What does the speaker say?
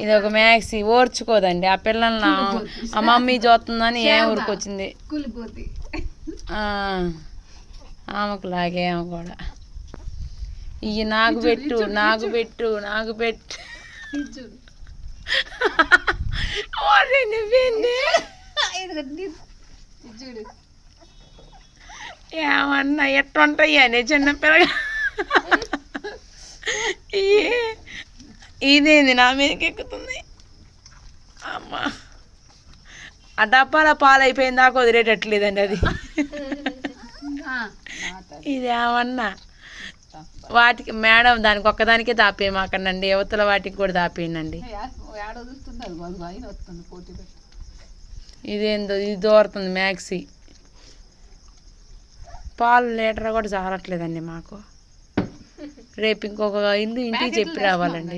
ఇది ఒక మ్యాక్సీ ఓర్చుకోదండి ఆ పిల్లల్ని ఆ మమ్మీ చూస్తుందని ఏం ఊరుకొచ్చింది ఆమెకు లాగే ఆమె కూడా ఇవి నాకు పెట్టు నాకు పెట్టు నాకు పెట్టు నువ్వేంది ఏమన్నా ఎట్లుంటాయి అని చిన్నపిల్ల ఇదేంది నా మీదకి ఎక్కుతుంది అమ్మ ఆ డబ్బాల పాలు అయిపోయిన దాకా వదిలేటట్లేదండి అది ఇదేమన్నా వాటికి మేడం దానికి ఒక్కదానికే దాపేయమాకండి యువతల వాటికి కూడా దాపేయండి ఇదేందో ఇది దూరుతుంది మ్యాక్సీ పాలు లీటర్ కూడా చాలట్లేదండి మాకు రేపు ఇంకొక ఇంటికి చెప్పి రావాలండి